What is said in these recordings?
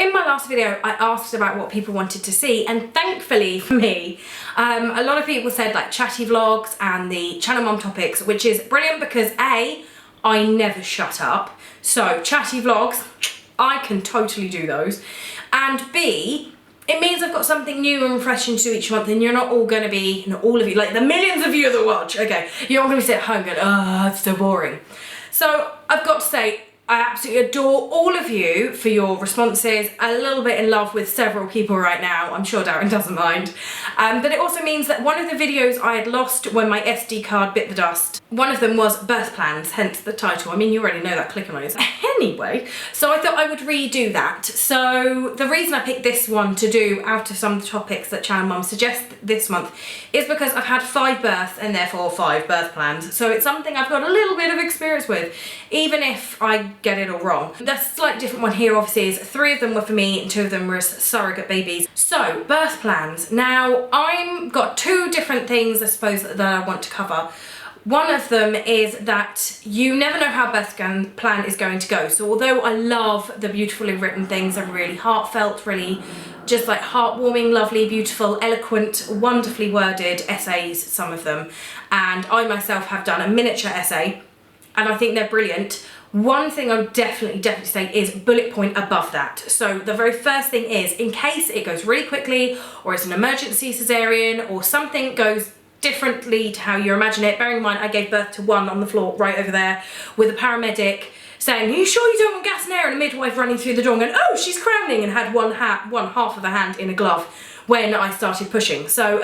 In my last video, I asked about what people wanted to see, and thankfully for me, a lot of people said like chatty vlogs and the channel mum topics, which is brilliant because A, I never shut up. So chatty vlogs, I can totally do those. And B, it means I've got something new and refreshing to do each month, and you're not all gonna be, not all of you, like the millions of you that watch, okay, you're all gonna be sitting at home going, oh, it's so boring. So I've got to say, I absolutely adore all of you for your responses. A little bit in love with several people right now. I'm sure Darren doesn't mind. But it also means that one of the videos I had lost when my SD card bit the dust, one of them was birth plans, hence the title. I mean, you already know that, clicking on it. Anyway, so I thought I would redo that. So the reason I picked this one to do out of some of the topics that Channel Mum suggests this month is because I've had 5 births and therefore 5 birth plans. So it's something I've got a little bit of experience with, even if I get it all wrong. The slightly different one here obviously is 3 of them were for me and 2 of them were surrogate babies. So birth plans. Now I've got 2 different things I suppose that I want to cover. One of them is that you never know how birth plan is going to go. So although I love the beautifully written things, they're really heartfelt, really just like heartwarming, lovely, beautiful, eloquent, wonderfully worded essays, some of them. And I myself have done a miniature essay and I think they're brilliant. One thing I would definitely say is bullet point above that. So the very first thing is, in case it goes really quickly or it's an emergency cesarean or something goes differently to how you imagine it. Bearing in mind I gave birth to one on the floor right over there with a paramedic saying, are you sure you don't want gas and air? And a midwife running through the door and going, oh, she's crowning, and had one half of a hand in a glove when I started pushing. So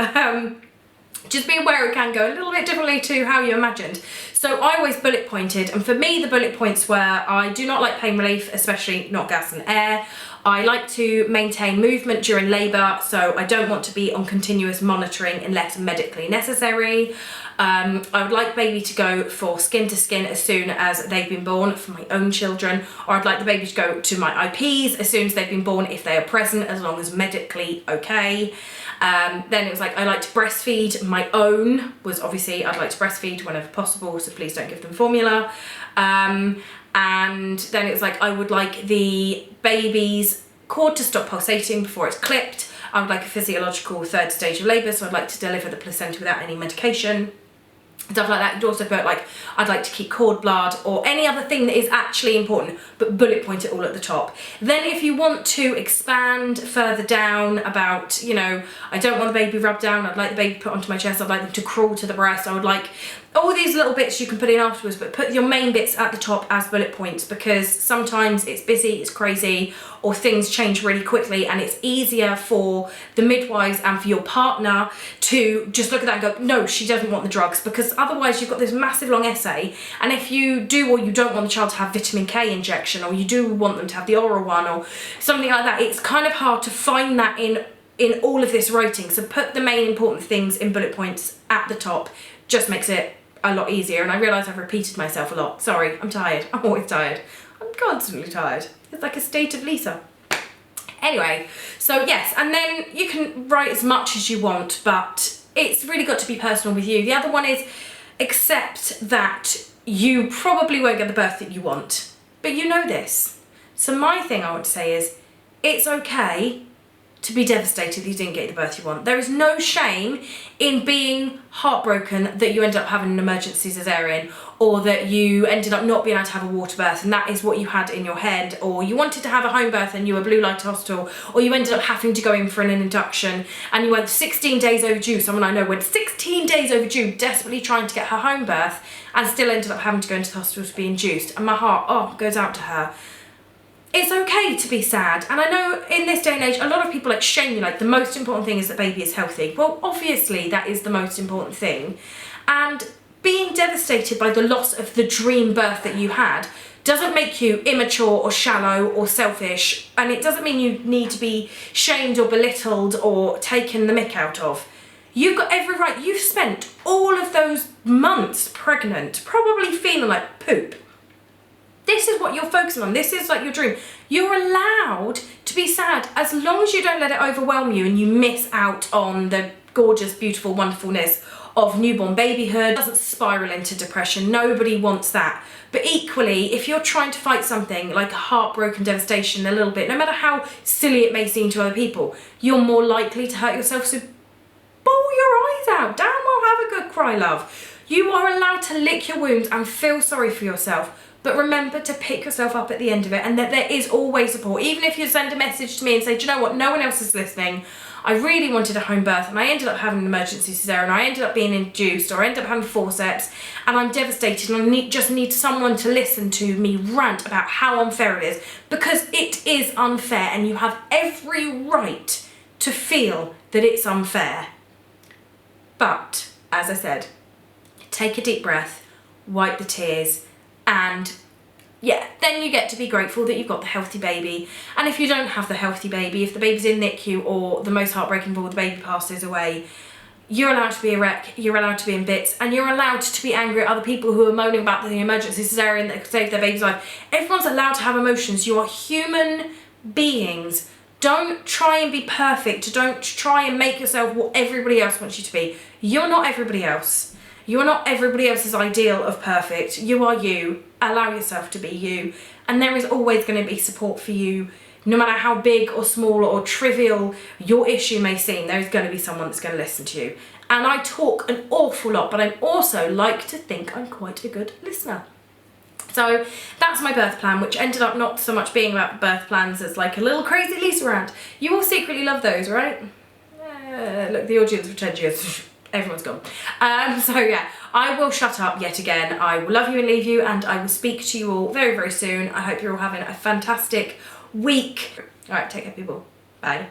just be aware it can go a little bit differently to how you imagined. So I always bullet pointed, and for me the bullet points were, I do not like pain relief, especially not gas and air. I like to maintain movement during labour, so I don't want to be on continuous monitoring unless medically necessary. I would like baby to go for skin to skin as soon as they've been born for my own children, or I'd like the baby to go to my IPs as soon as they've been born if they are present, as long as medically okay. Then it was like, I like to breastfeed. My own was obviously I'd like to breastfeed whenever possible, so please don't give them formula. And then it was like, I would like the baby's cord to stop pulsating before it's clipped. I would like a physiological 3rd stage of labour, so I'd like to deliver the placenta without any medication. Stuff like that. You'd also put like, I'd like to keep cord blood or any other thing that is actually important, but bullet point it all at the top. Then if you want to expand further down about, you know, I don't want the baby rubbed down, I'd like the baby put onto my chest, I'd like them to crawl to the breast, I would like all these little bits you can put in afterwards, but put your main bits at the top as bullet points, because sometimes it's busy, it's crazy, or things change really quickly, and it's easier for the midwives and for your partner to just look at that and go, no, she doesn't want the drugs, because otherwise you've got this massive long essay, and if you do or you don't want the child to have vitamin K injection, or you do want them to have the oral one or something like that, it's kind of hard to find that in all of this writing. So put the main important things in bullet points at the top, just makes it a lot easier. And I realise I've repeated myself a lot. Sorry, I'm tired. I'm always tired. I'm constantly tired. It's like a state of Lisa. Anyway, so yes, and then you can write as much as you want, but it's really got to be personal with you. The other one is accept that you probably won't get the birth that you want, but you know this. So my thing I want to say is, it's okay to be devastated that you didn't get the birth you want. There is no shame in being heartbroken that you ended up having an emergency cesarean, or that you ended up not being able to have a water birth and that is what you had in your head, or you wanted to have a home birth and you were blue light hospital, or you ended up having to go in for an induction and you went 16 days overdue. Someone I know went 16 days overdue, desperately trying to get her home birth, and still ended up having to go into the hospital to be induced, and my heart goes out to her. It's okay to be sad, and I know in this day and age a lot of people like shame you, like the most important thing is that baby is healthy. Well, obviously that is the most important thing, and being devastated by the loss of the dream birth that you had doesn't make you immature or shallow or selfish, and it doesn't mean you need to be shamed or belittled or taken the mick out of. You've got every right. You've spent all of those months pregnant, probably feeling like poop. This is what you're focusing on. This is like your dream. You're allowed to be sad as long as you don't let it overwhelm you and you miss out on the gorgeous, beautiful wonderfulness of newborn babyhood. It doesn't spiral into depression. Nobody wants that. But equally, if you're trying to fight something like a heartbroken devastation a little bit, no matter how silly it may seem to other people, you're more likely to hurt yourself. So bawl your eyes out. Damn well have a good cry, love. You are allowed to lick your wounds and feel sorry for yourself. But remember to pick yourself up at the end of it, and that there is always support. Even if you send a message to me and say, do you know what, no one else is listening. I really wanted a home birth and I ended up having an emergency cesarean, I ended up being induced, or I ended up having forceps, and I'm devastated, and I just need someone to listen to me rant about how unfair it is, because it is unfair and you have every right to feel that it's unfair. But, as I said, take a deep breath, wipe the tears, and yeah, then you get to be grateful that you've got the healthy baby. And if you don't have the healthy baby, if the baby's in NICU or the most heartbreaking of all, the baby passes away, you're allowed to be a wreck, you're allowed to be in bits, and you're allowed to be angry at other people who are moaning about the emergency cesarean that saved their baby's life. Everyone's allowed to have emotions. You are human beings. Don't try and be perfect. Don't try and make yourself what everybody else wants you to be. You're not everybody else. You are not everybody else's ideal of perfect. You are you. Allow yourself to be you. And there is always going to be support for you. No matter how big or small or trivial your issue may seem, there's going to be someone that's going to listen to you. And I talk an awful lot, but I also like to think I'm quite a good listener. So that's my birth plan, which ended up not so much being about birth plans as like a little crazy Lisa rant. You all secretly love those, right? Look, the audience for 10 years. Everyone's gone. So yeah, I will shut up yet again. I will love you and leave you, and I will speak to you all very, very soon. I hope you're all having a fantastic week. All right, take care, people. Bye.